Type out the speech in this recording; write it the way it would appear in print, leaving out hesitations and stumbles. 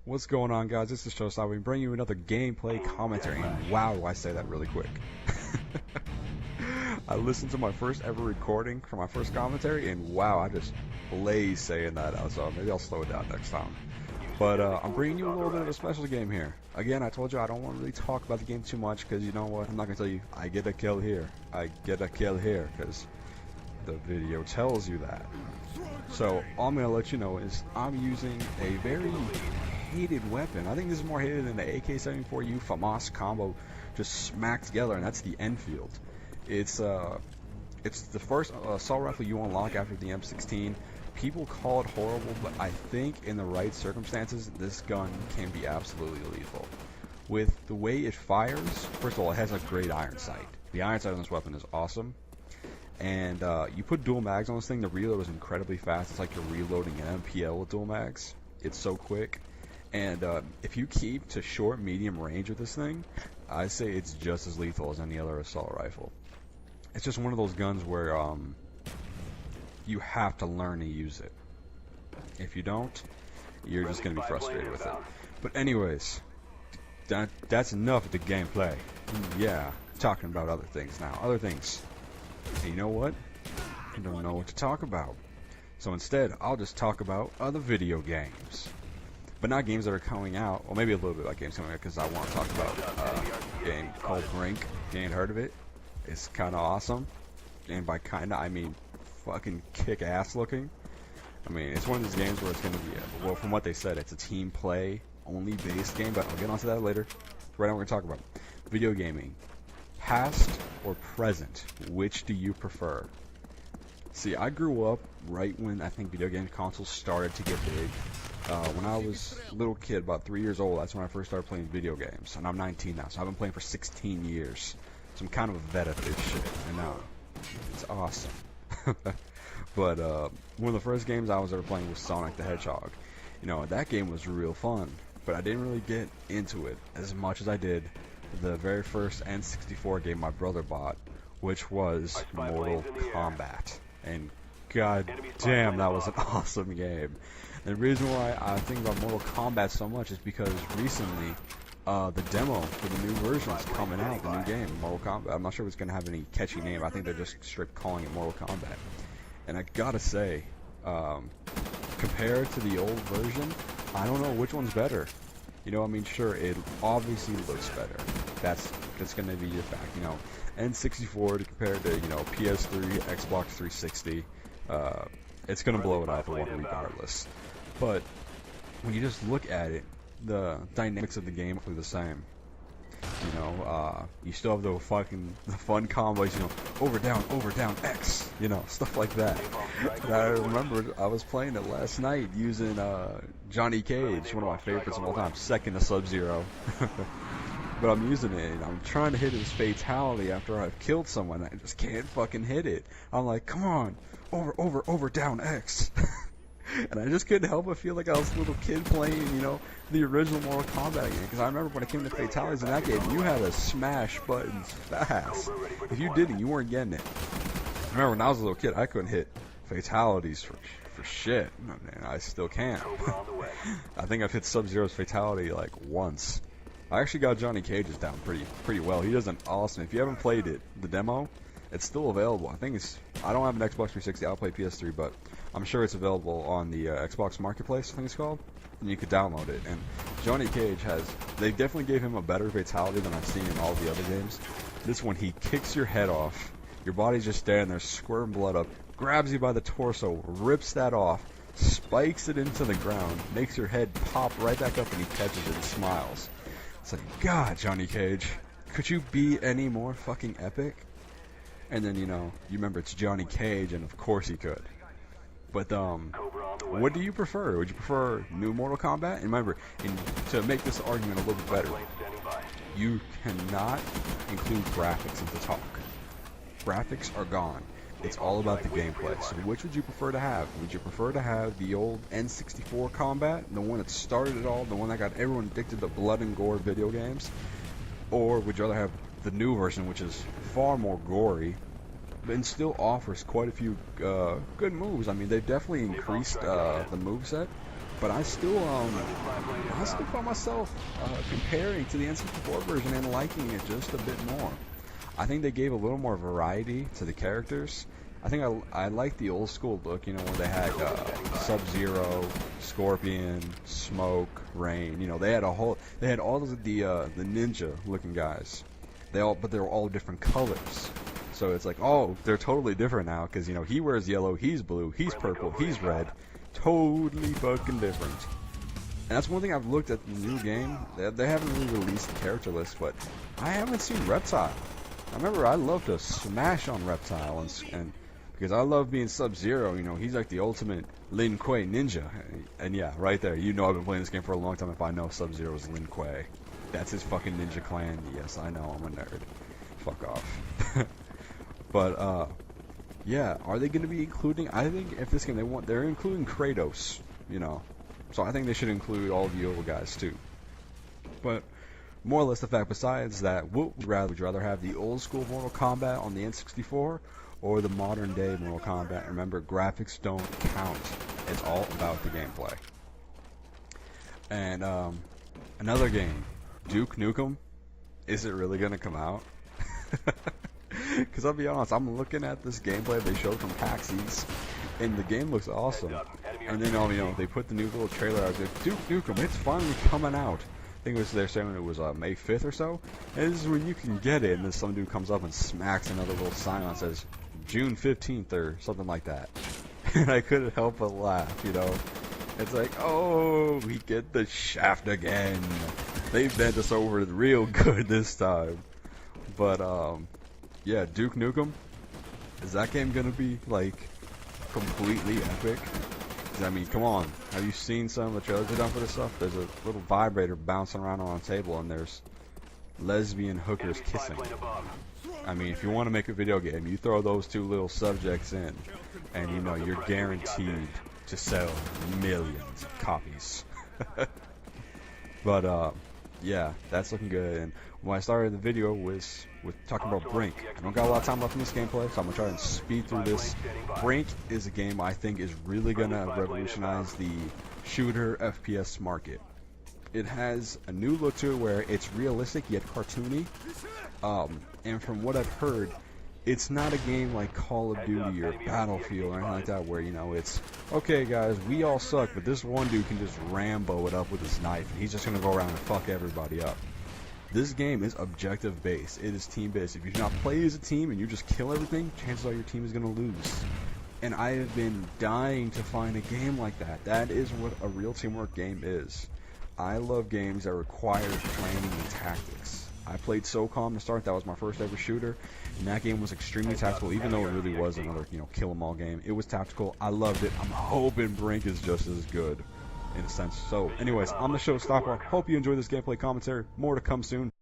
What's going on, guys? This is ShowStoppah. We bring you another gameplay commentary. And wow, do I say that really quick. I listened to my first ever recording for my first commentary, and wow, I just blazed saying that out. So maybe I'll slow it down next time. But I'm bringing you a little bit of a special game here. Again, I told you I don't want to really talk about the game too much, because you know what? I'm not going to tell you, I get a kill here. I get a kill here, because the video tells you that. So all I'm going to let you know is I'm using a very hated weapon. I think this is more hated than the AK-74U FAMAS combo just smacked together, and that's the enfield. It's the first assault rifle you unlock after the M16. People call it horrible, but I think in the right circumstances, this gun can be absolutely lethal. With the way it fires, first of all, it has a great iron sight. The iron sight on this weapon is awesome. And you put dual mags on this thing, the reload is incredibly fast. It's like you're reloading an MPL with dual mags. It's so quick. And if you keep to short, medium range with this thing, I say it's just as lethal as any other assault rifle. It's just one of those guns where you have to learn to use it. If you don't, you're just going to be frustrated with it. But anyways, that's enough of the gameplay. Yeah, talking about other things now. Other things. And you know what? I don't know what to talk about. So instead, I'll just talk about other video games. But not games that are coming out. Well, maybe a little bit about games coming out, because I want to talk about a game called Brink. You ain't heard of it? It's kind of awesome. And by kind of, I mean fucking kick-ass looking. I mean, it's one of these games where it's going to be, well, from what they said, it's a team play only based game, but I'll get onto that later. Right now we're going to talk about video gaming. Past or present, which do you prefer? See, I grew up right when I think video game consoles started to get big. When I was a little kid, about 3 years old, that's when I first started playing video games. And I'm 19 now, so I've been playing for 16 years. So I'm kind of a vet at this shit, I know. It's awesome. But one of the first games I was ever playing was Sonic the Hedgehog. You know, that game was real fun, but I didn't really get into it as much as I did the very first N64 game my brother bought, which was Mortal Kombat. And god damn, that was an awesome game. And the reason why I think about Mortal Kombat so much is because recently the demo for the new version is coming out, the new game, Mortal Kombat. I'm not sure if it's going to have any catchy name. I think they're just straight calling it Mortal Kombat. And I gotta say, compared to the old version, I don't know which one's better. You know, I mean, sure, it obviously looks better. That's going to be a fact. You know, N64 to compare to, you know, PS3, Xbox 360, it's going to blow it out the water regardless. But when you just look at it, the dynamics of the game are the same. You know, you still have the fun combos, you know, over, down, X, you know, stuff like that. And I remember I was playing it last night using Johnny Cage, one of my favorites of all time, second to Sub-Zero. But I'm using it, and I'm trying to hit his fatality after I've killed someone. I just can't fucking hit it. I'm like, come on, over, down, X. And I just couldn't help but feel like I was a little kid playing, you know, the original Mortal Kombat game. Because I remember when it came to fatalities in that game, you had to smash buttons fast. If you didn't, you weren't getting it. I remember when I was a little kid, I couldn't hit fatalities for shit. And I still can't. I think I've hit Sub-Zero's fatality like once. I actually got Johnny Cage's down pretty well. He does an awesome. If you haven't played it, the demo, it's still available. I think I don't have an Xbox 360. I'll play PS3, but I'm sure it's available on the Xbox Marketplace, I think it's called, and you could download it. And Johnny Cage they definitely gave him a better fatality than I've seen in all the other games. This one, he kicks your head off, your body's just standing there squirting blood up, grabs you by the torso, rips that off, spikes it into the ground, makes your head pop right back up, and he catches it and smiles. It's like, God, Johnny Cage, could you be any more fucking epic? And then, you know, you remember it's Johnny Cage, and of course he could. But, what do you prefer? Would you prefer new Mortal Kombat? And remember, to make this argument a little bit better, you cannot include graphics into talk. Graphics are gone. It's all about the gameplay. So which would you prefer to have? Would you prefer to have the old N64 combat, the one that started it all, the one that got everyone addicted to blood and gore video games? Or would you rather have the new version, which is far more gory, and still offers quite a few good moves? I mean, they definitely increased the moveset, but I still find myself comparing to the N64 version and liking it just a bit more. I think they gave a little more variety to the characters. I think I like the old school look, you know, where they had Sub-Zero, Scorpion, Smoke, Rain. You know, they had all of the ninja looking guys. But they were all different colors. So it's like, oh, they're totally different now because, you know, he wears yellow, he's blue, he's purple, he's red. Totally fucking different. And that's one thing I've looked at the new game. They haven't really released the character list, but I haven't seen Reptile. I remember I love to smash on Reptile, and because I love being Sub-Zero, you know, he's like the ultimate Lin Kuei ninja. And yeah, right there, you know I've been playing this game for a long time if I know Sub-Zero is Lin Kuei. That's his fucking ninja clan. Yes, I know, I'm a nerd. Fuck off. But, yeah, are they going to be including, I think if this game, they're including Kratos, you know. So I think they should include all the old guys too. But more or less the fact, besides that, would you rather have the old school Mortal Kombat on the N64 or the modern day Mortal Kombat? Remember, graphics don't count. It's all about the gameplay. And another game, Duke Nukem, is it really going to come out? Because I'll be honest, I'm looking at this gameplay they showed from PAX East, and the game looks awesome. And then, you know, they put the new little trailer out there, Duke Nukem, it's finally coming out. I think they're saying it was May 5th or so. And this is when you can get it, and then some dude comes up and smacks another little sign on that says June 15th or something like that. And I couldn't help but laugh, you know. It's like, oh, we get the shaft again. They bent us over real good this time. But, yeah, Duke Nukem, is that game gonna be, like, completely epic? 'Cause, I mean, come on, have you seen some of the trailers they've done for this stuff? There's a little vibrator bouncing around on a table, and there's lesbian hookers kissing. I mean, if you want to make a video game, you throw those two little subjects in, and you know, you're guaranteed to sell millions of copies. But, yeah, that's looking good. And when I started the video was with talking about Brink. I don't got a lot of time left in this gameplay, so I'm going to try and speed through this. Brink is a game I think is really going to revolutionize the shooter FPS market. It has a new look to it where it's realistic yet cartoony. And from what I've heard, it's not a game like Call of Duty or Battlefield or anything like that where, you know, it's, okay guys, we all suck, but this one dude can just Rambo it up with his knife, and he's just going to go around and fuck everybody up. This game is objective based. It is team based. If you do not play as a team and you just kill everything, chances are your team is going to lose. And I have been dying to find a game like that. That is what a real teamwork game is. I love games that require planning and tactics. I played SOCOM to start. That was my first ever shooter, and that game was extremely tactical, even though it really was another, you know, kill 'em all game. It was tactical. I loved it. I'm hoping Brink is just as good in a sense. So anyways, I'm the ShowStoppah. Hope you enjoyed this gameplay commentary. More to come soon.